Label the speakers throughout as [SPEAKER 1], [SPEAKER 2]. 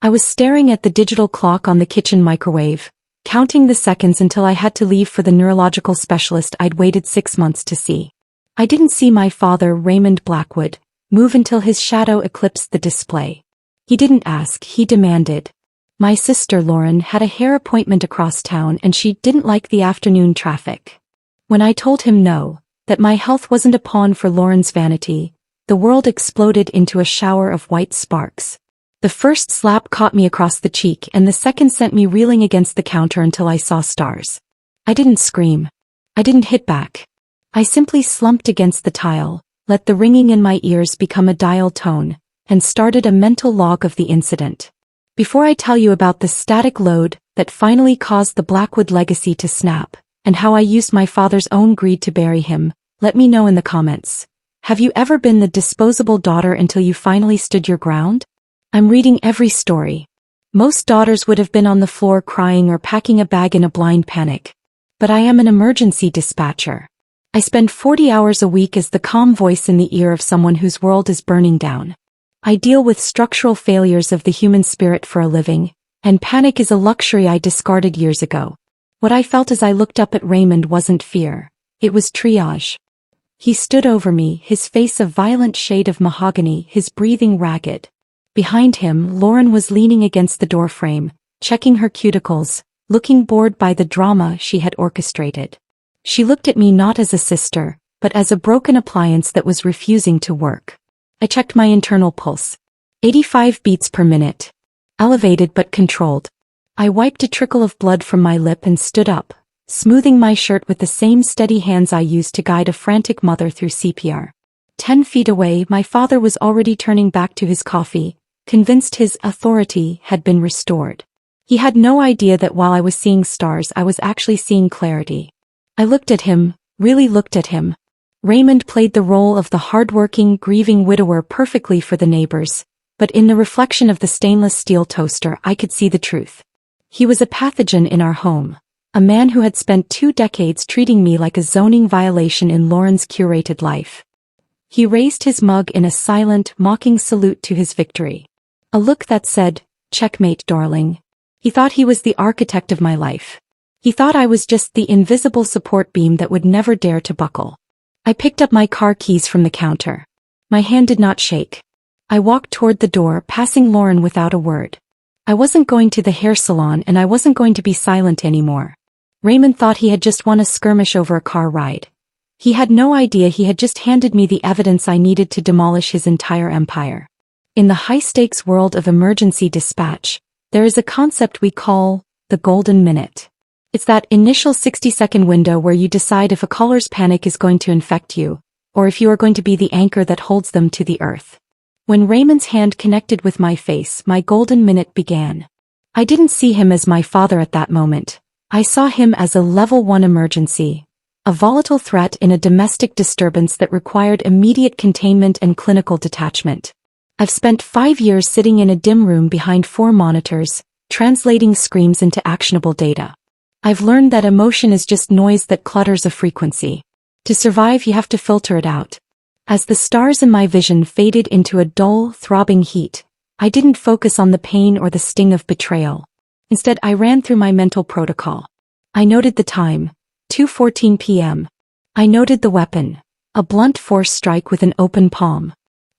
[SPEAKER 1] I was staring at the digital clock on the kitchen microwave, counting the seconds until I had to leave for the neurological specialist I'd waited 6 months to see. I didn't see my father, Raymond Blackwood, move until his shadow eclipsed the display. He didn't ask, he demanded. My sister Lauren had a hair appointment across town and she didn't like the afternoon traffic. When I told him no, that my health wasn't a pawn for Lauren's vanity, the world exploded into a shower of white sparks. The first slap caught me across the cheek and the second sent me reeling against the counter until I saw stars. I didn't scream. I didn't hit back. I simply slumped against the tile, let the ringing in my ears become a dial tone, and started a mental log of the incident. Before I tell you about the static load that finally caused the Blackwood legacy to snap, and how I used my father's own greed to bury him, let me know in the comments. Have you ever been the disposable daughter until you finally stood your ground? I'm reading every story. Most daughters would have been on the floor crying or packing a bag in a blind panic. But I am an emergency dispatcher. I spend 40 hours a week as the calm voice in the ear of someone whose world is burning down. I deal with structural failures of the human spirit for a living, and panic is a luxury I discarded years ago. What I felt as I looked up at Raymond wasn't fear. It was triage. He stood over me, his face a violent shade of mahogany, his breathing ragged. Behind him, Lauren was leaning against the doorframe, checking her cuticles, looking bored by the drama she had orchestrated. She looked at me not as a sister, but as a broken appliance that was refusing to work. I checked my internal pulse. 85 beats per minute. Elevated but controlled. I wiped a trickle of blood from my lip and stood up, smoothing my shirt with the same steady hands I used to guide a frantic mother through CPR. 10 feet away, my father was already turning back to his coffee, convinced his authority had been restored. He had no idea that while I was seeing stars I was actually seeing clarity. I looked at him, really looked at him. Raymond played the role of the hardworking, grieving widower perfectly for the neighbors, but in the reflection of the stainless steel toaster I could see the truth. He was a pathogen in our home, a man who had spent 2 decades treating me like a zoning violation in Lauren's curated life. He raised his mug in a silent, mocking salute to his victory. A look that said, "Checkmate, darling." He thought he was the architect of my life. He thought I was just the invisible support beam that would never dare to buckle. I picked up my car keys from the counter. My hand did not shake. I walked toward the door, passing Lauren without a word. I wasn't going to the hair salon and I wasn't going to be silent anymore. Raymond thought he had just won a skirmish over a car ride. He had no idea he had just handed me the evidence I needed to demolish his entire empire. In the high-stakes world of emergency dispatch, there is a concept we call the golden minute. It's that initial 60-second window where you decide if a caller's panic is going to infect you, or if you are going to be the anchor that holds them to the earth. When Raymond's hand connected with my face, my golden minute began. I didn't see him as my father at that moment. I saw him as a level 1 emergency, a volatile threat in a domestic disturbance that required immediate containment and clinical detachment. I've spent 5 years sitting in a dim room behind 4 monitors, translating screams into actionable data. I've learned that emotion is just noise that clutters a frequency. To survive, you have to filter it out. As the stars in my vision faded into a dull, throbbing heat, I didn't focus on the pain or the sting of betrayal. Instead, I ran through my mental protocol. I noted the time, 2:14 p.m. I noted the weapon, a blunt force strike with an open palm.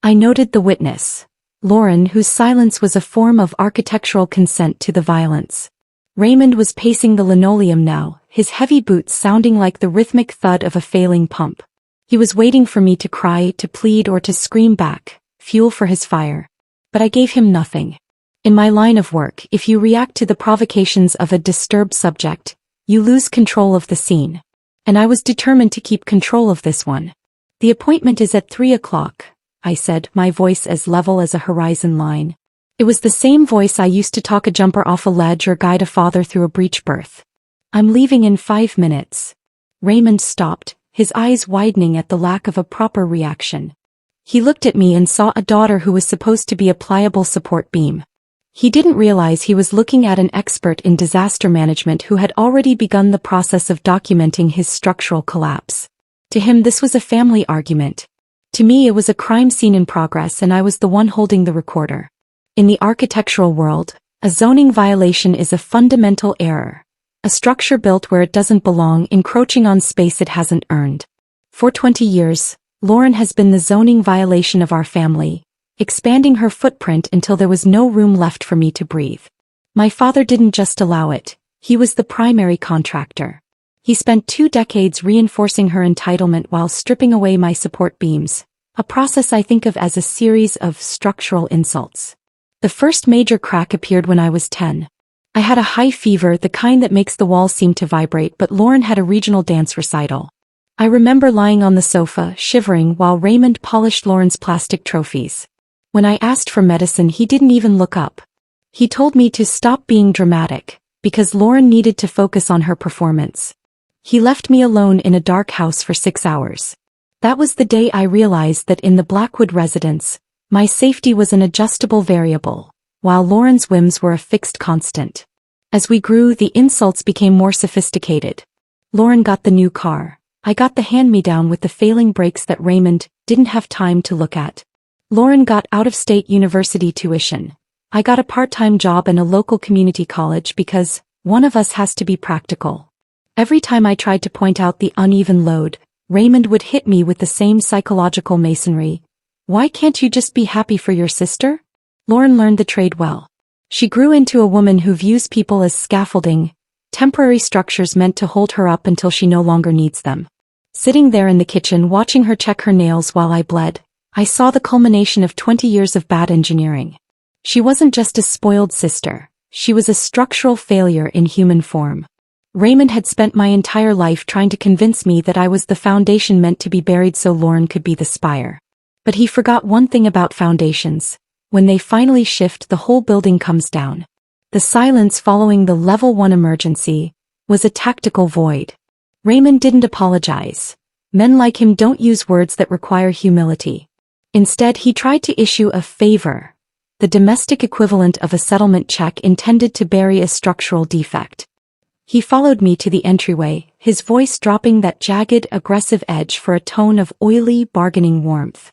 [SPEAKER 1] I noted the witness, Lauren, whose silence was a form of architectural consent to the violence. Raymond was pacing the linoleum now, his heavy boots sounding like the rhythmic thud of a failing pump. He was waiting for me to cry, to plead, or to scream back, fuel for his fire. But I gave him nothing. In my line of work, if you react to the provocations of a disturbed subject, you lose control of the scene. And I was determined to keep control of this one. "The appointment is at 3 o'clock, I said, my voice as level as a horizon line. It was the same voice I used to talk a jumper off a ledge or guide a father through a breech berth. "I'm leaving in 5 minutes. Raymond stopped, his eyes widening at the lack of a proper reaction. He looked at me and saw a daughter who was supposed to be a pliable support beam. He didn't realize he was looking at an expert in disaster management who had already begun the process of documenting his structural collapse. To him, this was a family argument. To me, it was a crime scene in progress, and I was the one holding the recorder. In the architectural world, a zoning violation is a fundamental error. A structure built where it doesn't belong, encroaching on space it hasn't earned. For 20 years, Lauren has been the zoning violation of our family, expanding her footprint until there was no room left for me to breathe. My father didn't just allow it, he was the primary contractor. He spent 2 decades reinforcing her entitlement while stripping away my support beams, a process I think of as a series of structural insults. The first major crack appeared when I was 10. I had a high fever, the kind that makes the walls seem to vibrate, but Lauren had a regional dance recital. I remember lying on the sofa, shivering, while Raymond polished Lauren's plastic trophies. When I asked for medicine, he didn't even look up. He told me to stop being dramatic, because Lauren needed to focus on her performance. He left me alone in a dark house for 6 hours. That was the day I realized that in the Blackwood residence, my safety was an adjustable variable, while Lauren's whims were a fixed constant. As we grew, the insults became more sophisticated. Lauren got the new car. I got the hand-me-down with the failing brakes that Raymond didn't have time to look at. Lauren got out-of-state university tuition. I got a part-time job in a local community college because one of us has to be practical. Every time I tried to point out the uneven load, Raymond would hit me with the same psychological masonry. Why can't you just be happy for your sister? Lauren learned the trade well. She grew into a woman who views people as scaffolding, temporary structures meant to hold her up until she no longer needs them. Sitting there in the kitchen watching her check her nails while I bled, I saw the culmination of 20 years of bad engineering. She wasn't just a spoiled sister, she was a structural failure in human form. Raymond had spent my entire life trying to convince me that I was the foundation meant to be buried so Lauren could be the spire. But he forgot one thing about foundations. When they finally shift, the whole building comes down. The silence following the level 1 emergency was a tactical void. Raymond didn't apologize. Men like him don't use words that require humility. Instead, he tried to issue a favor, the domestic equivalent of a settlement check intended to bury a structural defect. He followed me to the entryway, his voice dropping that jagged, aggressive edge for a tone of oily, bargaining warmth.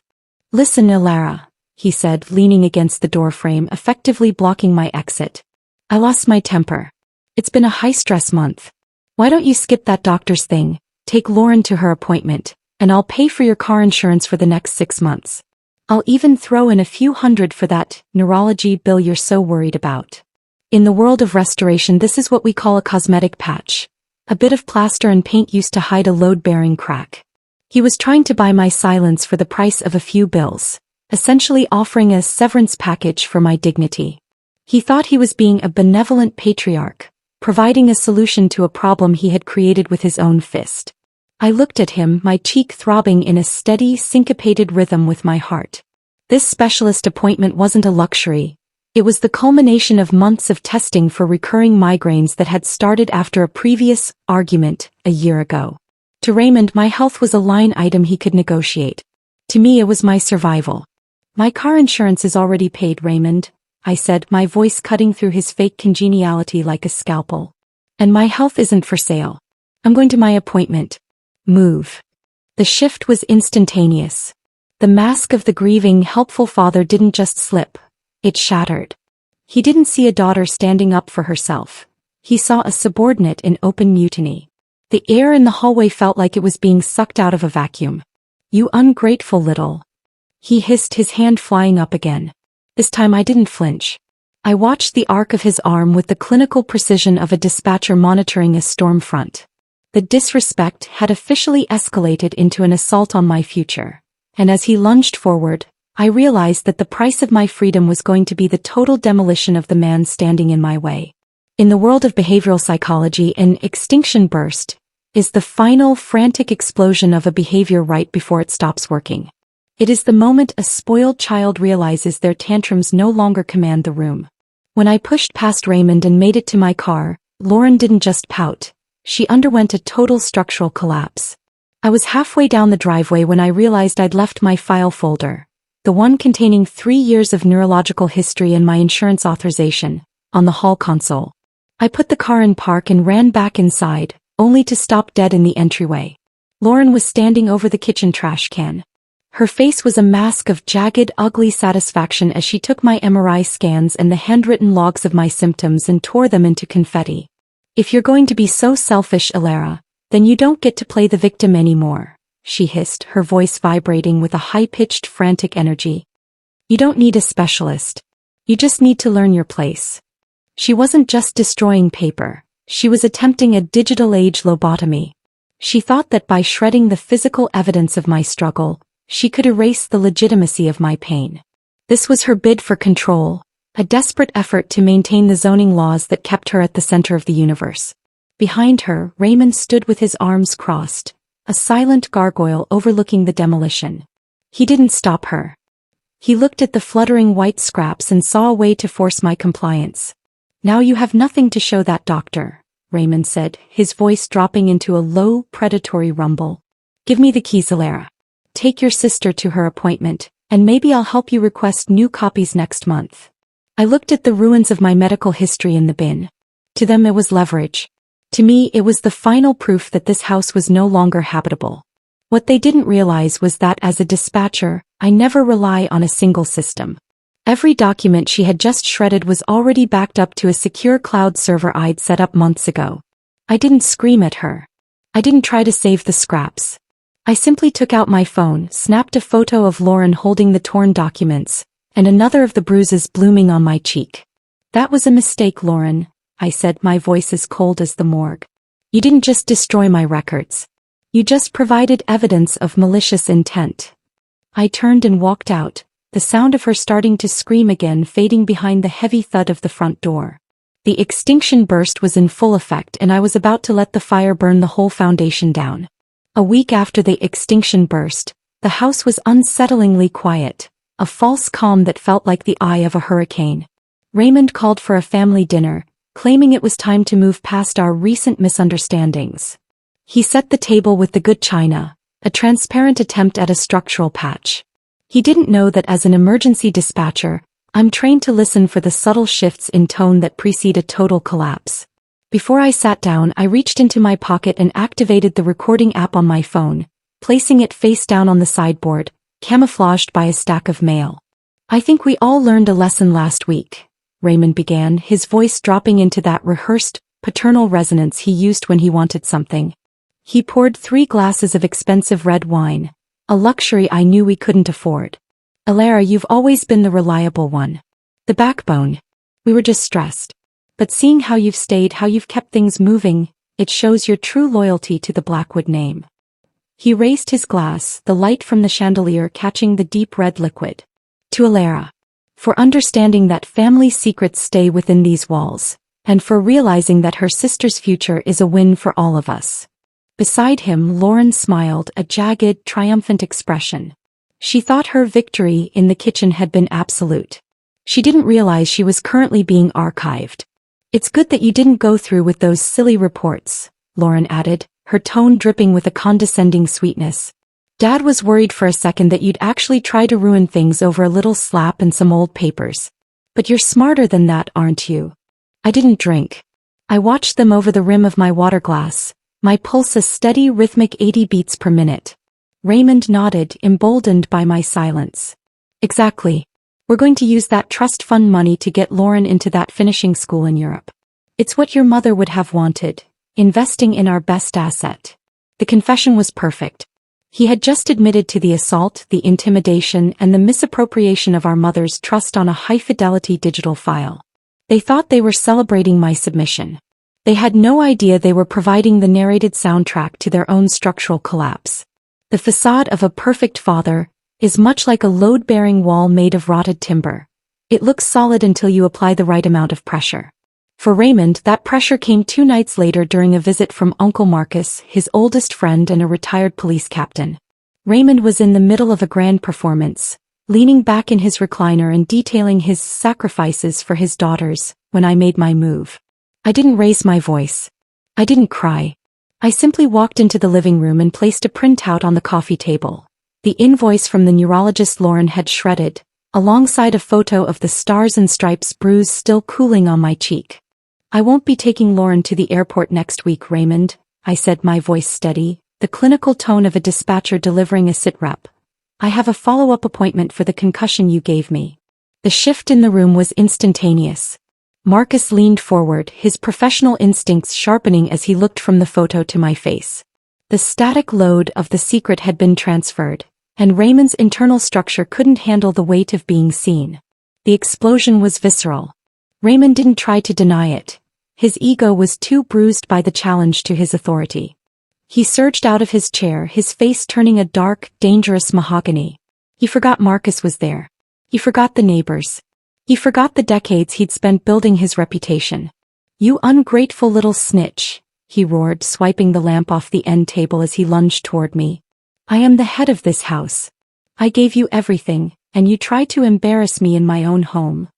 [SPEAKER 1] "Listen, Ilara," he said, leaning against the doorframe, effectively blocking my exit. "I lost my temper. It's been a high-stress month. Why don't you skip that doctor's thing, take Lauren to her appointment, and I'll pay for your car insurance for the next 6 months. I'll even throw in a few hundred for that neurology bill you're so worried about." In the world of restoration, this is what we call a cosmetic patch. A bit of plaster and paint used to hide a load-bearing crack. He was trying to buy my silence for the price of a few bills, essentially offering a severance package for my dignity. He thought he was being a benevolent patriarch, providing a solution to a problem he had created with his own fist. I looked at him, my cheek throbbing in a steady, syncopated rhythm with my heart. This specialist appointment wasn't a luxury. It was the culmination of months of testing for recurring migraines that had started after a previous argument a year ago. To Raymond, my health was a line item he could negotiate. To me, it was my survival. "My car insurance is already paid, Raymond," I said, my voice cutting through his fake congeniality like a scalpel. "And my health isn't for sale. I'm going to my appointment. Move." The shift was instantaneous. The mask of the grieving, helpful father didn't just slip. It shattered. He didn't see a daughter standing up for herself. He saw a subordinate in open mutiny. The air in the hallway felt like it was being sucked out of a vacuum. "You ungrateful little..." He hissed, his hand flying up again. This time I didn't flinch. I watched the arc of his arm with the clinical precision of a dispatcher monitoring a storm front. The disrespect had officially escalated into an assault on my future. And as he lunged forward, I realized that the price of my freedom was going to be the total demolition of the man standing in my way. In the world of behavioral psychology, an extinction burst is the final frantic explosion of a behavior right before it stops working. It is the moment a spoiled child realizes their tantrums no longer command the room. When I pushed past Raymond and made it to my car, Lauren didn't just pout. She underwent a total structural collapse. I was halfway down the driveway when I realized I'd left my file folder, the one containing 3 years of neurological history and my insurance authorization, on the hall console. I put the car in park and ran back inside, only to stop dead in the entryway. Lauren was standing over the kitchen trash can. Her face was a mask of jagged, ugly satisfaction as she took my MRI scans and the handwritten logs of my symptoms and tore them into confetti. "If you're going to be so selfish, Alara, then you don't get to play the victim anymore," she hissed, her voice vibrating with a high-pitched, frantic energy. "You don't need a specialist. You just need to learn your place." She wasn't just destroying paper. She was attempting a digital-age lobotomy. She thought that by shredding the physical evidence of my struggle, she could erase the legitimacy of my pain. This was her bid for control, a desperate effort to maintain the zoning laws that kept her at the center of the universe. Behind her, Raymond stood with his arms crossed, a silent gargoyle overlooking the demolition. He didn't stop her. He looked at the fluttering white scraps and saw a way to force my compliance. "Now you have nothing to show that doctor," Raymond said, his voice dropping into a low, predatory rumble. "Give me the keys, Alara. Take your sister to her appointment, and maybe I'll help you request new copies next month." I looked at the ruins of my medical history in the bin. To them it was leverage. To me it was the final proof that this house was no longer habitable. What they didn't realize was that as a dispatcher, I never rely on a single system. Every document she had just shredded was already backed up to a secure cloud server I'd set up months ago. I didn't scream at her. I didn't try to save the scraps. I simply took out my phone, snapped a photo of Lauren holding the torn documents, and another of the bruises blooming on my cheek. "That was a mistake, Lauren," I said, my voice as cold as the morgue. "You didn't just destroy my records. You just provided evidence of malicious intent." I turned and walked out, the sound of her starting to scream again fading behind the heavy thud of the front door. The extinction burst was in full effect and I was about to let the fire burn the whole foundation down. A week after the extinction burst, the house was unsettlingly quiet, a false calm that felt like the eye of a hurricane. Raymond called for a family dinner, claiming it was time to move past our recent misunderstandings. He set the table with the good china, a transparent attempt at a structural patch. He didn't know that as an emergency dispatcher, I'm trained to listen for the subtle shifts in tone that precede a total collapse. Before I sat down, I reached into my pocket and activated the recording app on my phone, placing it face down on the sideboard, camouflaged by a stack of mail. "I think we all learned a lesson last week," Raymond began, his voice dropping into that rehearsed, paternal resonance he used when he wanted something. He poured 3 glasses of expensive red wine, a luxury I knew we couldn't afford. "Alara, you've always been the reliable one. The backbone. We were just stressed. But seeing how you've stayed, how you've kept things moving, it shows your true loyalty to the Blackwood name." He raised his glass, the light from the chandelier catching the deep red liquid. "To Alara. For understanding that family secrets stay within these walls, and for realizing that her sister's future is a win for all of us." Beside him, Lauren smiled, a jagged, triumphant expression. She thought her victory in the kitchen had been absolute. She didn't realize she was currently being archived. "It's good that you didn't go through with those silly reports," Lauren added, her tone dripping with a condescending sweetness. "Dad was worried for a second that you'd actually try to ruin things over a little slap and some old papers. But you're smarter than that, aren't you?" I didn't drink. I watched them over the rim of my water glass, my pulse a steady rhythmic 80 beats per minute. Raymond nodded, emboldened by my silence. "Exactly. We're going to use that trust fund money to get Lauren into that finishing school in Europe. It's what your mother would have wanted, investing in our best asset." The confession was perfect. He had just admitted to the assault, the intimidation, and the misappropriation of our mother's trust on a high-fidelity digital file. They thought they were celebrating my submission. They had no idea they were providing the narrated soundtrack to their own structural collapse. The facade of a perfect father is much like a load-bearing wall made of rotted timber. It looks solid until you apply the right amount of pressure. For Raymond, that pressure came 2 nights later during a visit from Uncle Marcus, his oldest friend and a retired police captain. Raymond was in the middle of a grand performance, leaning back in his recliner and detailing his sacrifices for his daughters, when I made my move. I didn't raise my voice. I didn't cry. I simply walked into the living room and placed a printout on the coffee table. The invoice from the neurologist Lauren had shredded, alongside a photo of the Stars and Stripes bruise still cooling on my cheek. "I won't be taking Lauren to the airport next week, Raymond," I said, my voice steady, the clinical tone of a dispatcher delivering a sit rep. I have a follow-up appointment for the concussion you gave me. The shift in the room was instantaneous. Marcus leaned forward, his professional instincts sharpening as he looked from the photo to my face. The static load of the secret had been transferred, and Raymond's internal structure couldn't handle the weight of being seen. The explosion was visceral. Raymond didn't try to deny it. His ego was too bruised by the challenge to his authority. He surged out of his chair, his face turning a dark, dangerous mahogany. He forgot Marcus was there. He forgot the neighbors. He forgot the decades he'd spent building his reputation. "You ungrateful little snitch," he roared, swiping the lamp off the end table as he lunged toward me. "I am the head of this house. I gave you everything, and you tried to embarrass me in my own home."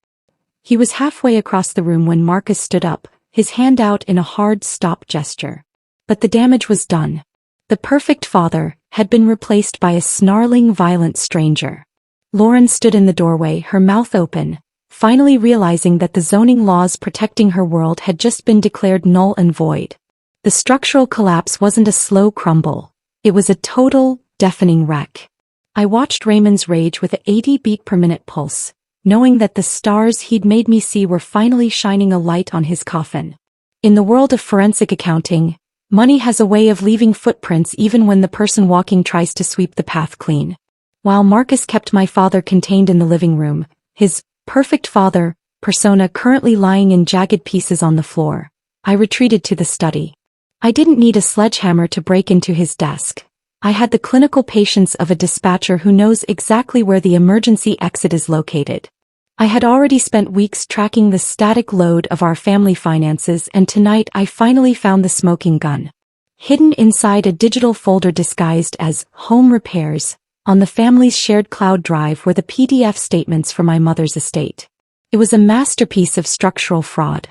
[SPEAKER 1] He was halfway across the room when Marcus stood up, his hand out in a hard stop gesture. But the damage was done. The perfect father had been replaced by a snarling, violent stranger. Lauren stood in the doorway, her mouth open, finally realizing that the zoning laws protecting her world had just been declared null and void. The structural collapse wasn't a slow crumble. It was a total, deafening wreck. I watched Raymond's rage with an 80 beat per minute pulse, knowing that the stars he'd made me see were finally shining a light on his coffin. In the world of forensic accounting, money has a way of leaving footprints even when the person walking tries to sweep the path clean. While Marcus kept my father contained in the living room, his perfect father persona currently lying in jagged pieces on the floor, I retreated to the study. I didn't need a sledgehammer to break into his desk. I had the clinical patience of a dispatcher who knows exactly where the emergency exit is located. I had already spent weeks tracking the static load of our family finances, and tonight I finally found the smoking gun. Hidden inside a digital folder disguised as home repairs, on the family's shared cloud drive were the PDF statements for my mother's estate. It was a masterpiece of structural fraud.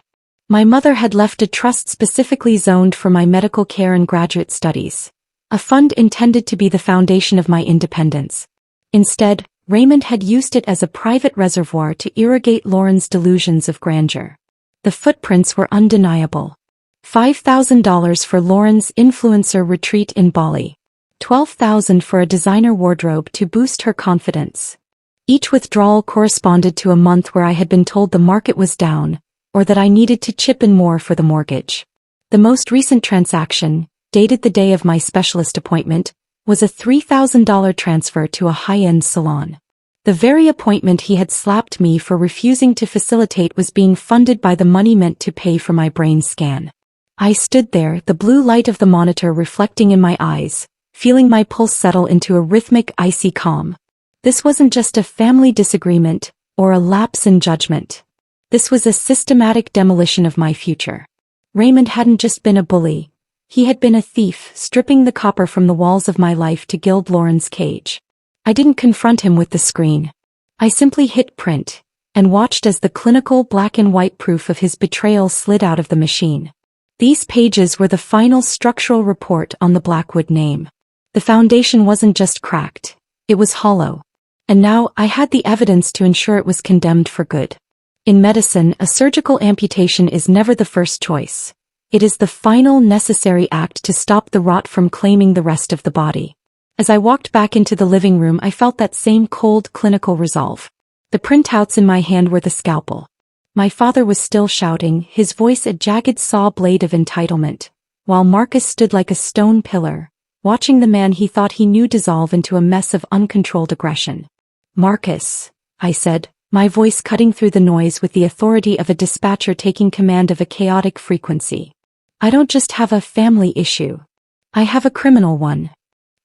[SPEAKER 1] My mother had left a trust specifically zoned for my medical care and graduate studies, a fund intended to be the foundation of my independence. Instead, Raymond had used it as a private reservoir to irrigate Lauren's delusions of grandeur. The footprints were undeniable. $5,000 for Lauren's influencer retreat in Bali. $12,000 for a designer wardrobe to boost her confidence. Each withdrawal corresponded to a month where I had been told the market was down, or that I needed to chip in more for the mortgage. The most recent transaction, dated the day of my specialist appointment, was a $3,000 transfer to a high-end salon. The very appointment he had slapped me for refusing to facilitate was being funded by the money meant to pay for my brain scan. I stood there, the blue light of the monitor reflecting in my eyes, feeling my pulse settle into a rhythmic, icy calm. This wasn't just a family disagreement, or a lapse in judgment. This was a systematic demolition of my future. Raymond hadn't just been a bully. He had been a thief, stripping the copper from the walls of my life to gild Lauren's cage. I didn't confront him with the screen. I simply hit print, and watched as the clinical black and white proof of his betrayal slid out of the machine. These pages were the final structural report on the Blackwood name. The foundation wasn't just cracked, it was hollow. And now I had the evidence to ensure it was condemned for good. In medicine, a surgical amputation is never the first choice. It is the final necessary act to stop the rot from claiming the rest of the body. As I walked back into the living room, I felt that same cold, clinical resolve. The printouts in my hand were the scalpel. My father was still shouting, his voice a jagged saw blade of entitlement, while Marcus stood like a stone pillar, watching the man he thought he knew dissolve into a mess of uncontrolled aggression. "Marcus," I said, my voice cutting through the noise with the authority of a dispatcher taking command of a chaotic frequency. "I don't just have a family issue. I have a criminal one."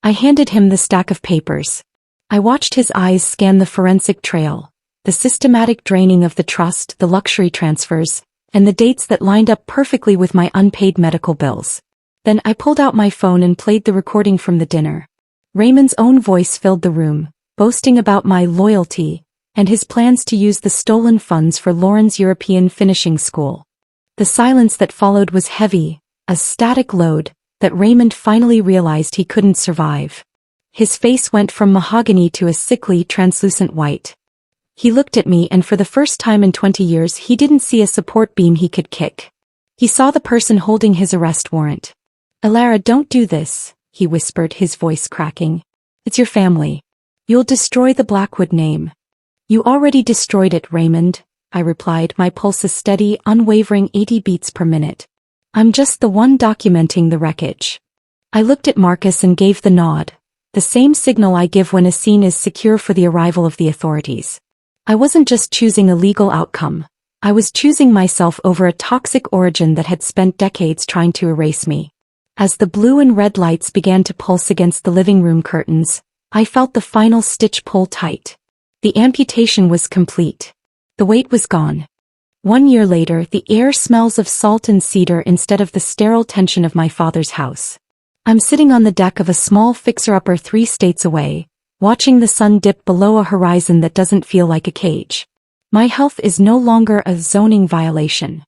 [SPEAKER 1] I handed him the stack of papers. I watched his eyes scan the forensic trail, the systematic draining of the trust, the luxury transfers, and the dates that lined up perfectly with my unpaid medical bills. Then I pulled out my phone and played the recording from the dinner. Raymond's own voice filled the room, boasting about my loyalty, and his plans to use the stolen funds for Lauren's European finishing school. The silence that followed was heavy, a static load, that Raymond finally realized he couldn't survive. His face went from mahogany to a sickly, translucent white. He looked at me, and for the first time in 20 years he didn't see a support beam he could kick. He saw the person holding his arrest warrant. "Alara, don't do this," he whispered, his voice cracking. "It's your family. You'll destroy the Blackwood name. You already destroyed it, Raymond, I replied, my pulses steady, unwavering 80 beats per minute. I'm just the one documenting the wreckage. I looked at Marcus and gave the nod, the same signal I give when a scene is secure for the arrival of the authorities. I wasn't just choosing a legal outcome. I was choosing myself over a toxic origin that had spent decades trying to erase me. As the blue and red lights began to pulse against the living room curtains, I felt the final stitch pull tight. The amputation was complete. The weight was gone. 1 year later, the air smells of salt and cedar instead of the sterile tension of my father's house. I'm sitting on the deck of a small fixer-upper 3 states away, watching the sun dip below a horizon that doesn't feel like a cage. My health is no longer a zoning violation.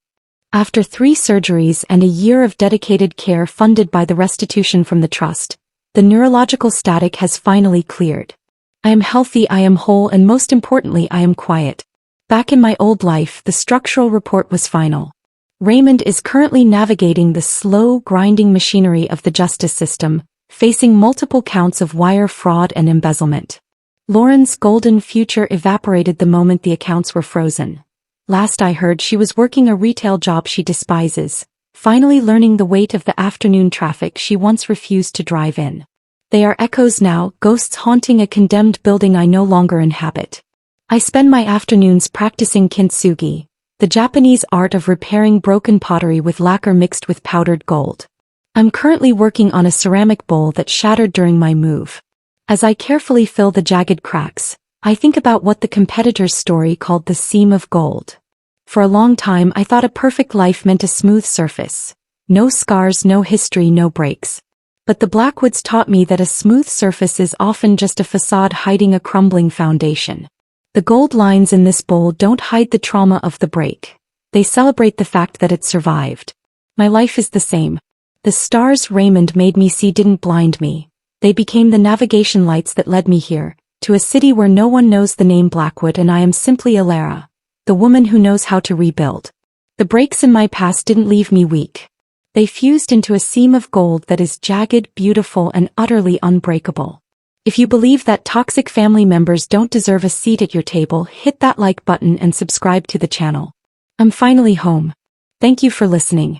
[SPEAKER 1] After 3 surgeries and a year of dedicated care funded by the restitution from the trust, the neurological static has finally cleared. I am healthy, I am whole, and most importantly, I am quiet. Back in my old life, the structural report was final. Raymond is currently navigating the slow, grinding machinery of the justice system, facing multiple counts of wire fraud and embezzlement. Lauren's golden future evaporated the moment the accounts were frozen. Last I heard, she was working a retail job she despises, finally learning the weight of the afternoon traffic she once refused to drive in. They are echoes now, ghosts haunting a condemned building I no longer inhabit. I spend my afternoons practicing kintsugi, the Japanese art of repairing broken pottery with lacquer mixed with powdered gold. I'm currently working on a ceramic bowl that shattered during my move. As I carefully fill the jagged cracks, I think about what the competitor's story called the seam of gold. For a long time I thought a perfect life meant a smooth surface. No scars, no history, no breaks. But the Blackwoods taught me that a smooth surface is often just a facade hiding a crumbling foundation. The gold lines in this bowl don't hide the trauma of the break. They celebrate the fact that it survived. My life is the same. The stars Raymond made me see didn't blind me. They became the navigation lights that led me here, to a city where no one knows the name Blackwood, and I am simply Alara, the woman who knows how to rebuild. The breaks in my past didn't leave me weak. They fused into a seam of gold that is jagged, beautiful, and utterly unbreakable. If you believe that toxic family members don't deserve a seat at your table, hit that like button and subscribe to the channel. I'm finally home. Thank you for listening.